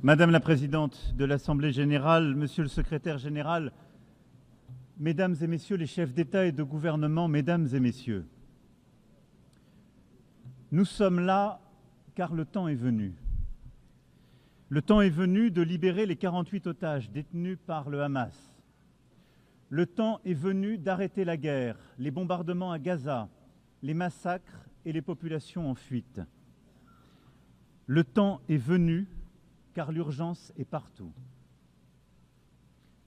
Madame la Présidente de l'Assemblée générale, Monsieur le Secrétaire général, Mesdames et Messieurs les chefs d'État et de gouvernement, Mesdames et Messieurs, nous sommes là car le temps est venu. Le temps est venu de libérer les 48 otages détenus par le Hamas. Le temps est venu d'arrêter la guerre, les bombardements à Gaza, les massacres et les populations en fuite. Le temps est venu car l'urgence est partout.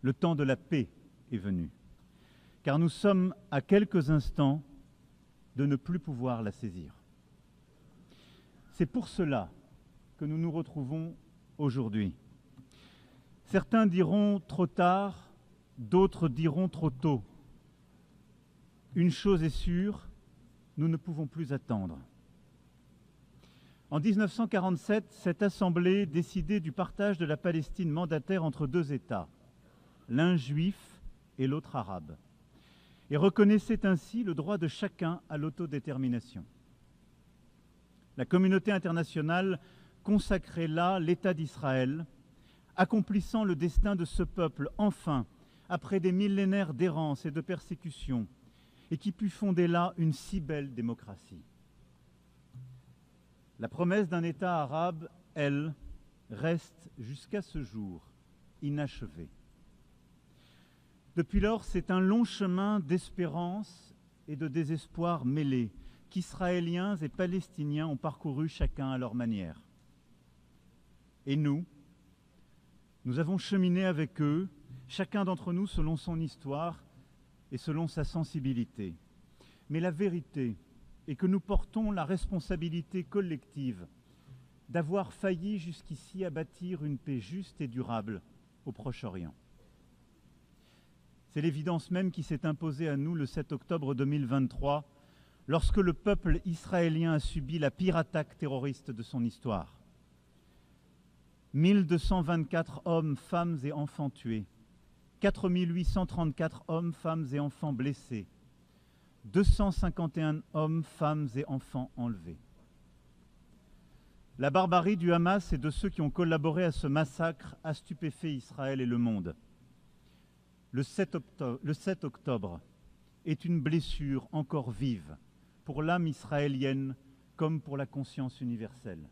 Le temps de la paix est venu, car nous sommes à quelques instants de ne plus pouvoir la saisir. C'est pour cela que nous nous retrouvons aujourd'hui. Certains diront trop tard, d'autres diront trop tôt. Une chose est sûre, nous ne pouvons plus attendre. En 1947, cette Assemblée décidait du partage de la Palestine mandataire entre deux États, l'un juif et l'autre arabe, et reconnaissait ainsi le droit de chacun à l'autodétermination. La communauté internationale consacrait là l'État d'Israël, accomplissant le destin de ce peuple, enfin, après des millénaires d'errance et de persécution, et qui put fonder là une si belle démocratie. La promesse d'un État arabe, elle, reste jusqu'à ce jour inachevée. Depuis lors, c'est un long chemin d'espérance et de désespoir mêlés qu'Israéliens et Palestiniens ont parcouru chacun à leur manière. Et nous avons cheminé avec eux, chacun d'entre nous selon son histoire et selon sa sensibilité. Mais la vérité est que nous portons la responsabilité collective d'avoir failli jusqu'ici à bâtir une paix juste et durable au Proche-Orient. C'est l'évidence même qui s'est imposée à nous le 7 octobre 2023, lorsque le peuple israélien a subi la pire attaque terroriste de son histoire. 1224 hommes, femmes et enfants tués, 4834 hommes, femmes et enfants blessés, 251 hommes, femmes et enfants enlevés. La barbarie du Hamas et de ceux qui ont collaboré à ce massacre a stupéfait Israël et le monde. Le 7 octobre est une blessure encore vive pour l'âme israélienne comme pour la conscience universelle.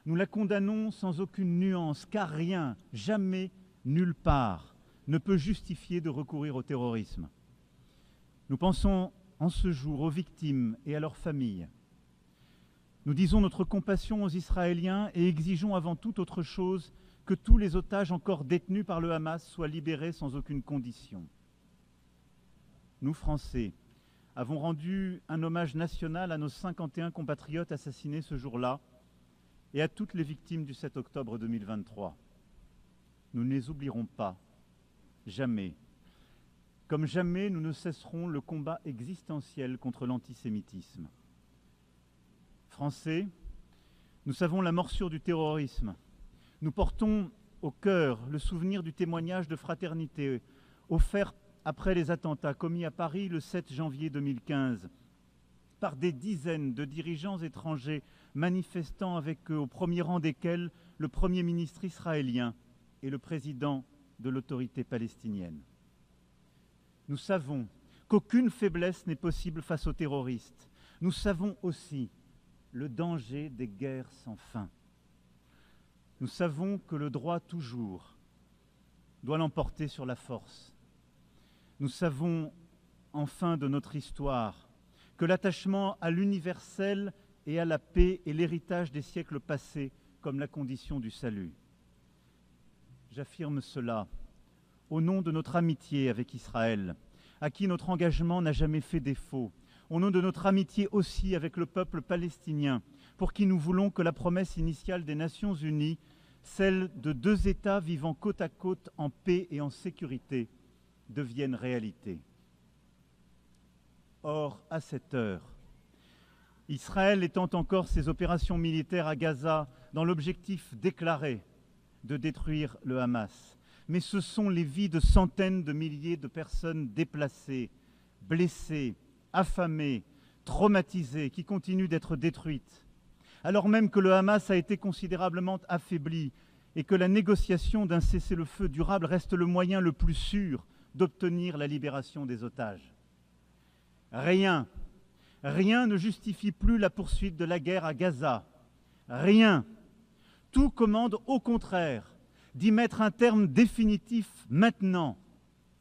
Nous la condamnons sans aucune nuance, car rien, jamais, nulle part, ne peut justifier de recourir au terrorisme. Nous pensons en ce jour aux victimes et à leurs familles. Nous disons notre compassion aux Israéliens et exigeons avant toute autre chose que tous les otages encore détenus par le Hamas soient libérés sans aucune condition. Nous, Français, avons rendu un hommage national à nos 51 compatriotes assassinés ce jour-là et à toutes les victimes du 7 octobre 2023. Nous ne les oublierons pas, jamais. Comme jamais, nous ne cesserons le combat existentiel contre l'antisémitisme. Français, nous savons la morsure du terrorisme. Nous portons au cœur le souvenir du témoignage de fraternité offert après les attentats commis à Paris le 7 janvier 2015 par des dizaines de dirigeants étrangers manifestant avec eux, au premier rang desquels le Premier ministre israélien et le président de l'autorité palestinienne. Nous savons qu'aucune faiblesse n'est possible face aux terroristes. Nous savons aussi le danger des guerres sans fin. Nous savons que le droit toujours doit l'emporter sur la force. Nous savons enfin de notre histoire que l'attachement à l'universel et à la paix est l'héritage des siècles passés comme la condition du salut. J'affirme cela au nom de notre amitié avec Israël, à qui notre engagement n'a jamais fait défaut, au nom de notre amitié aussi avec le peuple palestinien, pour qui nous voulons que la promesse initiale des Nations Unies, celle de deux États vivant côte à côte en paix et en sécurité, devienne réalité. Or, à cette heure, Israël étend encore ses opérations militaires à Gaza dans l'objectif déclaré de détruire le Hamas. Mais ce sont les vies de centaines de milliers de personnes déplacées, blessées, affamées, traumatisées, qui continuent d'être détruites. Alors même que le Hamas a été considérablement affaibli et que la négociation d'un cessez-le-feu durable reste le moyen le plus sûr d'obtenir la libération des otages. Rien ne justifie plus la poursuite de la guerre à Gaza. Rien. Tout commande au contraire d'y mettre un terme définitif maintenant,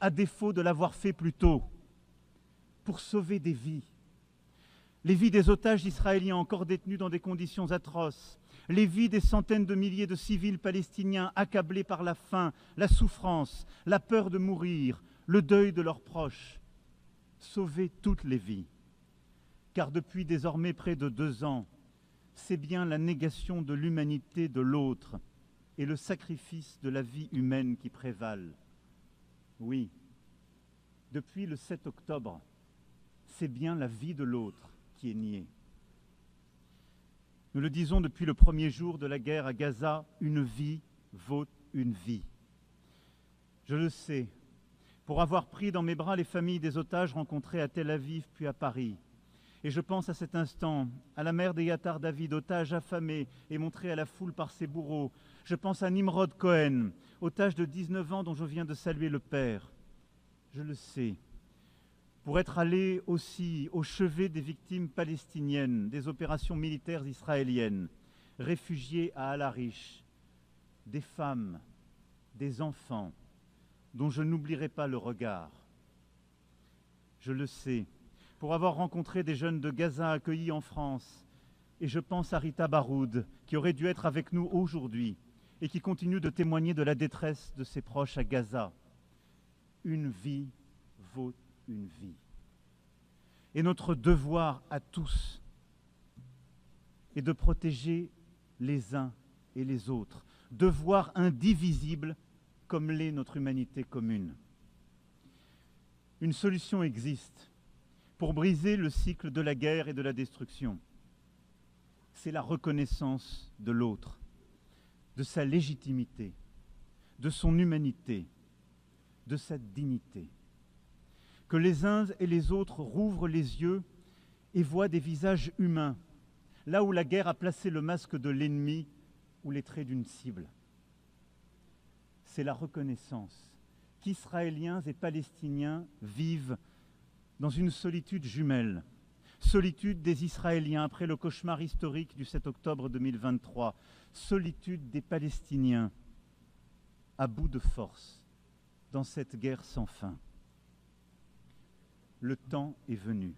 à défaut de l'avoir fait plus tôt, pour sauver des vies. Les vies des otages israéliens encore détenus dans des conditions atroces, les vies des centaines de milliers de civils palestiniens accablés par la faim, la souffrance, la peur de mourir, le deuil de leurs proches. Sauver toutes les vies. Car depuis désormais près de 2 ans, c'est bien la négation de l'humanité de l'autre et le sacrifice de la vie humaine qui prévalent. Oui, depuis le 7 octobre, c'est bien la vie de l'autre qui est niée. Nous le disons depuis le premier jour de la guerre à Gaza, une vie vaut une vie. Je le sais, pour avoir pris dans mes bras les familles des otages rencontrés à Tel Aviv puis à Paris. Et je pense à cet instant à la mère d'Eyatar David, otage affamé et montré à la foule par ses bourreaux. Je pense à Nimrod Cohen, otage de 19 ans dont je viens de saluer le père. Je le sais, pour être allé aussi au chevet des victimes palestiniennes des opérations militaires israéliennes, réfugiés à Al-Arish, des femmes, des enfants, dont je n'oublierai pas le regard. Je le sais, pour avoir rencontré des jeunes de Gaza accueillis en France, et je pense à Rita Baroud, qui aurait dû être avec nous aujourd'hui, et qui continue de témoigner de la détresse de ses proches à Gaza. Une vie vaut une vie. Et notre devoir à tous est de protéger les uns et les autres, devoir indivisible comme l'est notre humanité commune. Une solution existe pour briser le cycle de la guerre et de la destruction. C'est la reconnaissance de l'autre, de sa légitimité, de son humanité, de sa dignité. Que les uns et les autres rouvrent les yeux et voient des visages humains, là où la guerre a placé le masque de l'ennemi ou les traits d'une cible. C'est la reconnaissance qu'Israéliens et Palestiniens vivent dans une solitude jumelle, solitude des Israéliens après le cauchemar historique du 7 octobre 2023, solitude des Palestiniens à bout de force dans cette guerre sans fin. Le temps est venu,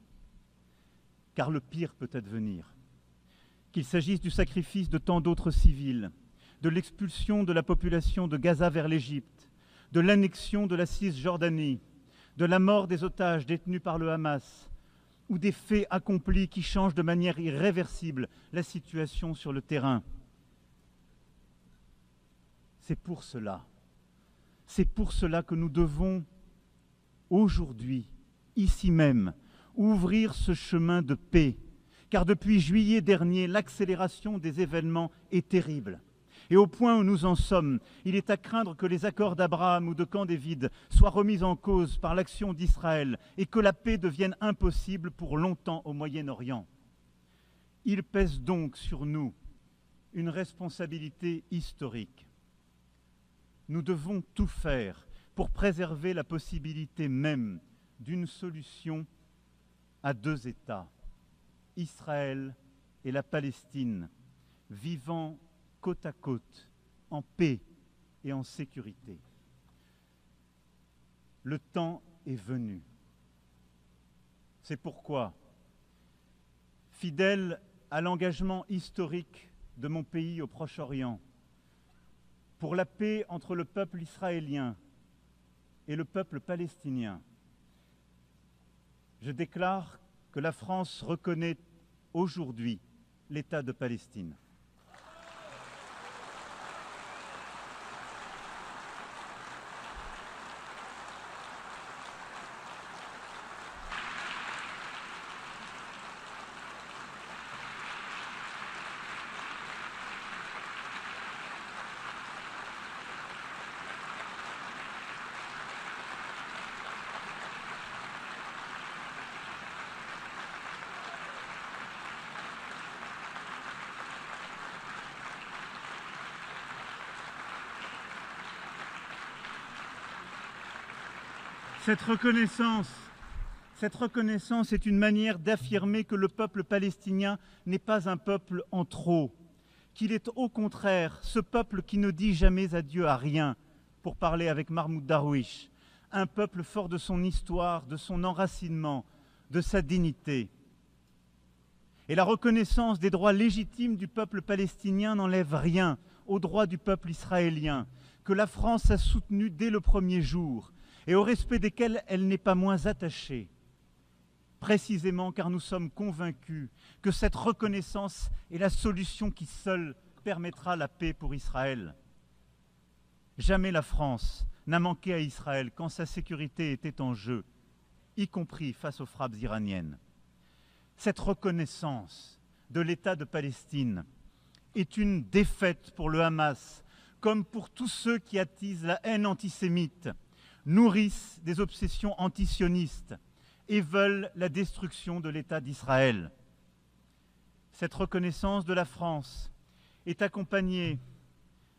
car le pire peut advenir. Qu'il s'agisse du sacrifice de tant d'autres civils, de l'expulsion de la population de Gaza vers l'Égypte, de l'annexion de la Cisjordanie, de la mort des otages détenus par le Hamas, ou des faits accomplis qui changent de manière irréversible la situation sur le terrain. C'est pour cela que nous devons aujourd'hui, ici même, ouvrir ce chemin de paix, car depuis juillet dernier, l'accélération des événements est terrible. Et au point où nous en sommes, il est à craindre que les accords d'Abraham ou de Camp David soient remis en cause par l'action d'Israël et que la paix devienne impossible pour longtemps au Moyen-Orient. Il pèse donc sur nous une responsabilité historique. Nous devons tout faire pour préserver la possibilité même d'une solution à 2 États, Israël et la Palestine, vivant côte à côte, en paix et en sécurité. Le temps est venu. C'est pourquoi, fidèle à l'engagement historique de mon pays au Proche-Orient, pour la paix entre le peuple israélien et le peuple palestinien, je déclare que la France reconnaît aujourd'hui l'État de Palestine. Cette reconnaissance est une manière d'affirmer que le peuple palestinien n'est pas un peuple en trop, qu'il est au contraire ce peuple qui ne dit jamais adieu à rien, pour parler avec Mahmoud Darwish, un peuple fort de son histoire, de son enracinement, de sa dignité. Et la reconnaissance des droits légitimes du peuple palestinien n'enlève rien aux droits du peuple israélien, que la France a soutenu dès le premier jour et au respect desquels elle n'est pas moins attachée, précisément car nous sommes convaincus que cette reconnaissance est la solution qui seule permettra la paix pour Israël. Jamais la France n'a manqué à Israël quand sa sécurité était en jeu, y compris face aux frappes iraniennes. Cette reconnaissance de l'État de Palestine est une défaite pour le Hamas, comme pour tous ceux qui attisent la haine antisémite, nourrissent des obsessions antisionistes et veulent la destruction de l'État d'Israël. Cette reconnaissance de la France est accompagnée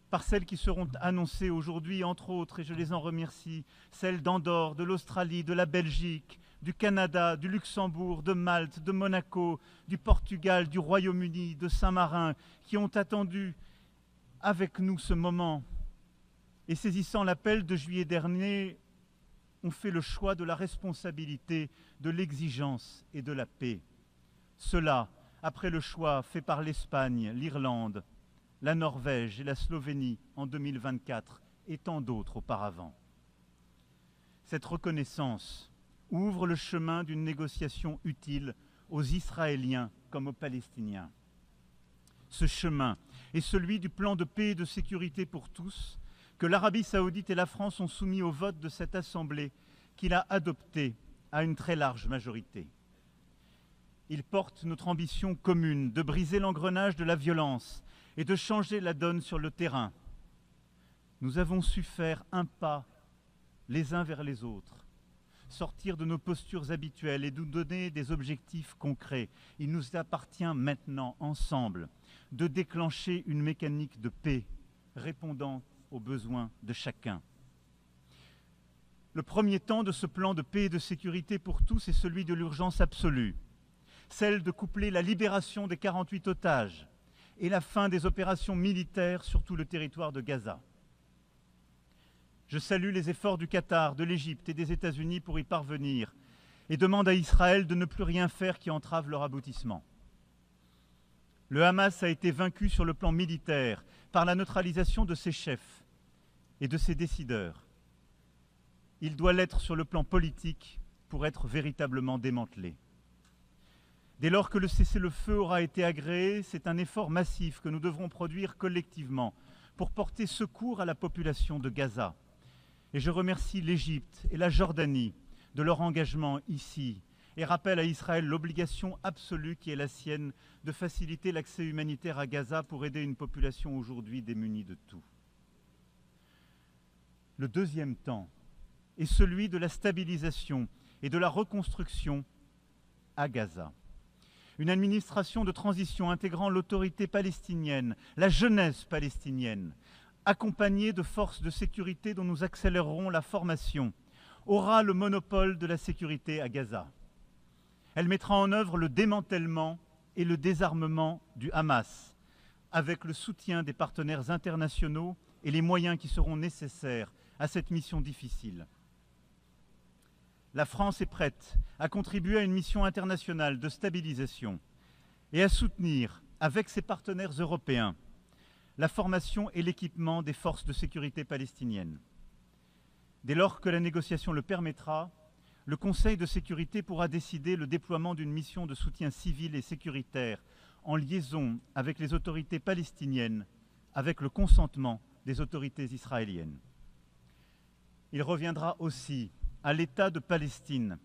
par celles qui seront annoncées aujourd'hui, entre autres, et je les en remercie, celles d'Andorre, de l'Australie, de la Belgique, du Canada, du Luxembourg, de Malte, de Monaco, du Portugal, du Royaume-Uni, de Saint-Marin, qui ont attendu avec nous ce moment. Et saisissant l'appel de juillet dernier, ont fait le choix de la responsabilité, de l'exigence et de la paix. Cela, après le choix fait par l'Espagne, l'Irlande, la Norvège et la Slovénie en 2024 et tant d'autres auparavant. Cette reconnaissance ouvre le chemin d'une négociation utile aux Israéliens comme aux Palestiniens. Ce chemin est celui du plan de paix et de sécurité pour tous que l'Arabie saoudite et la France ont soumis au vote de cette Assemblée qu'il a adopté à une très large majorité. Il porte notre ambition commune de briser l'engrenage de la violence et de changer la donne sur le terrain. Nous avons su faire un pas les uns vers les autres, sortir de nos postures habituelles et nous donner des objectifs concrets. Il nous appartient maintenant, ensemble, de déclencher une mécanique de paix répondant aux besoins de chacun. Le premier temps de ce plan de paix et de sécurité pour tous est celui de l'urgence absolue, celle de coupler la libération des 48 otages et la fin des opérations militaires sur tout le territoire de Gaza. Je salue les efforts du Qatar, de l'Égypte et des États-Unis pour y parvenir et demande à Israël de ne plus rien faire qui entrave leur aboutissement. Le Hamas a été vaincu sur le plan militaire par la neutralisation de ses chefs et de ses décideurs. Il doit l'être sur le plan politique pour être véritablement démantelé. Dès lors que le cessez-le-feu aura été agréé, c'est un effort massif que nous devrons produire collectivement pour porter secours à la population de Gaza. Et je remercie l'Égypte et la Jordanie de leur engagement ici et rappelle à Israël l'obligation absolue qui est la sienne de faciliter l'accès humanitaire à Gaza pour aider une population aujourd'hui démunie de tout. Le deuxième temps est celui de la stabilisation et de la reconstruction à Gaza. Une administration de transition intégrant l'autorité palestinienne, la jeunesse palestinienne, accompagnée de forces de sécurité dont nous accélérerons la formation, aura le monopole de la sécurité à Gaza. Elle mettra en œuvre le démantèlement et le désarmement du Hamas, avec le soutien des partenaires internationaux et les moyens qui seront nécessaires à cette mission difficile. La France est prête à contribuer à une mission internationale de stabilisation et à soutenir, avec ses partenaires européens, la formation et l'équipement des forces de sécurité palestiniennes. Dès lors que la négociation le permettra, le Conseil de sécurité pourra décider le déploiement d'une mission de soutien civil et sécuritaire en liaison avec les autorités palestiniennes, avec le consentement des autorités israéliennes. Il reviendra aussi à l'État de Palestine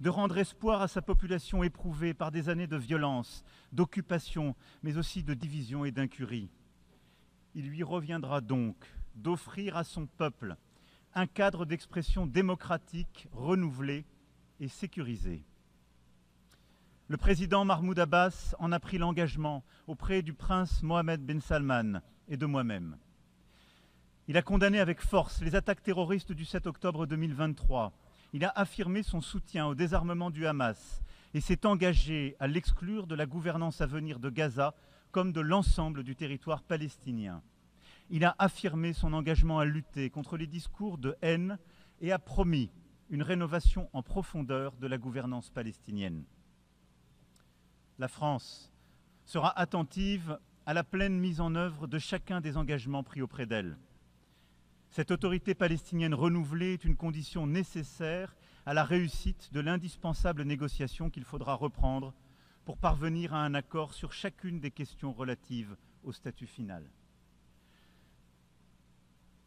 de rendre espoir à sa population éprouvée par des années de violence, d'occupation, mais aussi de division et d'incurie. Il lui reviendra donc d'offrir à son peuple un cadre d'expression démocratique renouvelé et sécurisé. Le président Mahmoud Abbas en a pris l'engagement auprès du prince Mohammed Ben Salman et de moi-même. Il a condamné avec force les attaques terroristes du 7 octobre 2023 Il a affirmé son soutien au désarmement du Hamas et s'est engagé à l'exclure de la gouvernance à venir de Gaza comme de l'ensemble du territoire palestinien. Il a affirmé son engagement à lutter contre les discours de haine et a promis une rénovation en profondeur de la gouvernance palestinienne. La France sera attentive à la pleine mise en œuvre de chacun des engagements pris auprès d'elle. Cette autorité palestinienne renouvelée est une condition nécessaire à la réussite de l'indispensable négociation qu'il faudra reprendre pour parvenir à un accord sur chacune des questions relatives au statut final.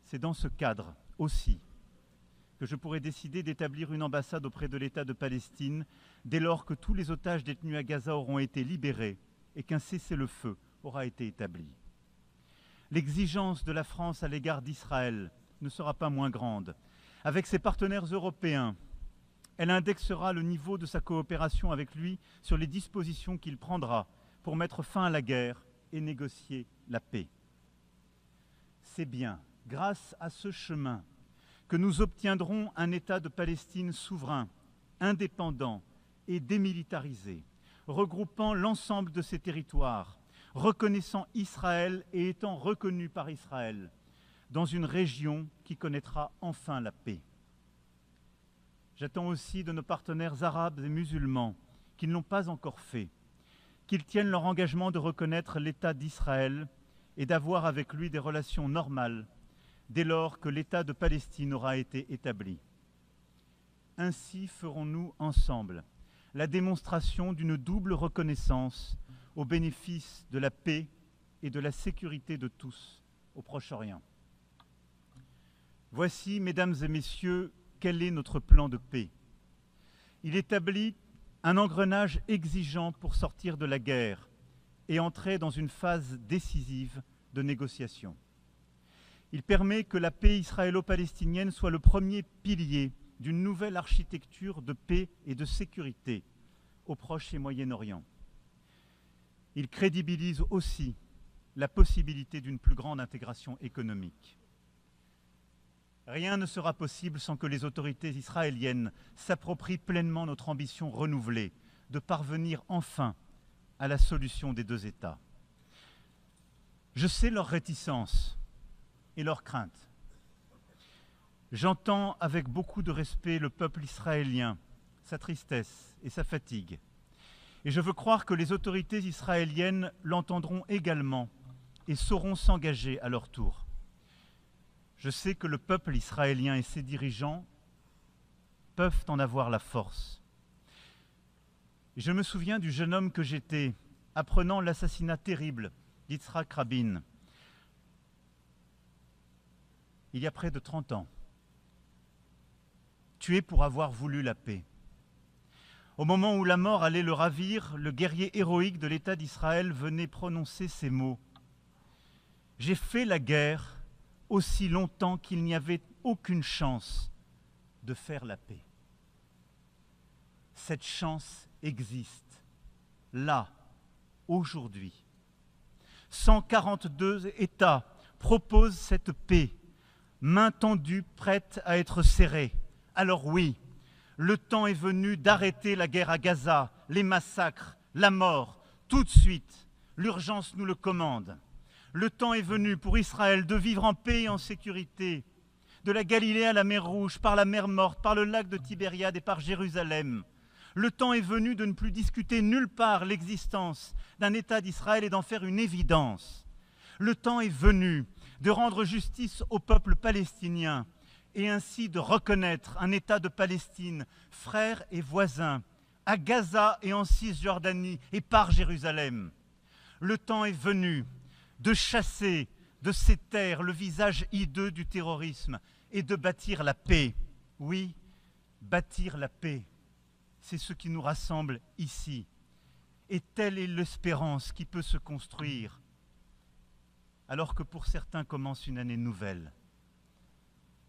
C'est dans ce cadre aussi que je pourrais décider d'établir une ambassade auprès de l'État de Palestine dès lors que tous les otages détenus à Gaza auront été libérés et qu'un cessez-le-feu aura été établi. L'exigence de la France à l'égard d'Israël ne sera pas moins grande. Avec ses partenaires européens, elle indexera le niveau de sa coopération avec lui sur les dispositions qu'il prendra pour mettre fin à la guerre et négocier la paix. C'est bien grâce à ce chemin que nous obtiendrons un État de Palestine souverain, indépendant et démilitarisé, regroupant l'ensemble de ses territoires, reconnaissant Israël et étant reconnu par Israël, dans une région qui connaîtra enfin la paix. J'attends aussi de nos partenaires arabes et musulmans, qui ne l'ont pas encore fait, qu'ils tiennent leur engagement de reconnaître l'État d'Israël et d'avoir avec lui des relations normales dès lors que l'État de Palestine aura été établi. Ainsi ferons-nous ensemble la démonstration d'une double reconnaissance au bénéfice de la paix et de la sécurité de tous au Proche-Orient. Voici, mesdames et messieurs, quel est notre plan de paix. Il établit un engrenage exigeant pour sortir de la guerre et entrer dans une phase décisive de négociation. Il permet que la paix israélo-palestinienne soit le premier pilier d'une nouvelle architecture de paix et de sécurité au Proche et Moyen-Orient. Il crédibilise aussi la possibilité d'une plus grande intégration économique. Rien ne sera possible sans que les autorités israéliennes s'approprient pleinement notre ambition renouvelée de parvenir enfin à la solution des deux États. Je sais leur réticence et leurs craintes. J'entends avec beaucoup de respect le peuple israélien, sa tristesse et sa fatigue. Et je veux croire que les autorités israéliennes l'entendront également et sauront s'engager à leur tour. Je sais que le peuple israélien et ses dirigeants peuvent en avoir la force. Et je me souviens du jeune homme que j'étais, apprenant l'assassinat terrible d'Yitzhak Rabin, il y a près de 30 ans, tué pour avoir voulu la paix. Au moment où la mort allait le ravir, le guerrier héroïque de l'État d'Israël venait prononcer ces mots. « J'ai fait la guerre aussi longtemps qu'il n'y avait aucune chance de faire la paix. » Cette chance existe, là, aujourd'hui. 142 États proposent cette paix, main tendue, prête à être serrée. Alors oui, le temps est venu d'arrêter la guerre à Gaza, les massacres, la mort, tout de suite. L'urgence nous le commande. Le temps est venu pour Israël de vivre en paix et en sécurité, de la Galilée à la mer Rouge, par la mer Morte, par le lac de Tibériade et par Jérusalem. Le temps est venu de ne plus discuter nulle part l'existence d'un État d'Israël et d'en faire une évidence. Le temps est venu de rendre justice au peuple palestinien et ainsi de reconnaître un État de Palestine, frère et voisin, à Gaza et en Cisjordanie et par Jérusalem. Le temps est venu de chasser de ces terres le visage hideux du terrorisme et de bâtir la paix. Oui, bâtir la paix, c'est ce qui nous rassemble ici. Et telle est l'espérance qui peut se construire, alors que pour certains commence une année nouvelle.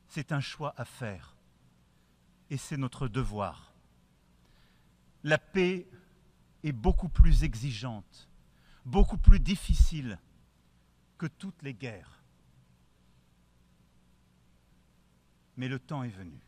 C'est un choix à faire, et c'est notre devoir. La paix est beaucoup plus exigeante, beaucoup plus difficile que toutes les guerres. Mais le temps est venu.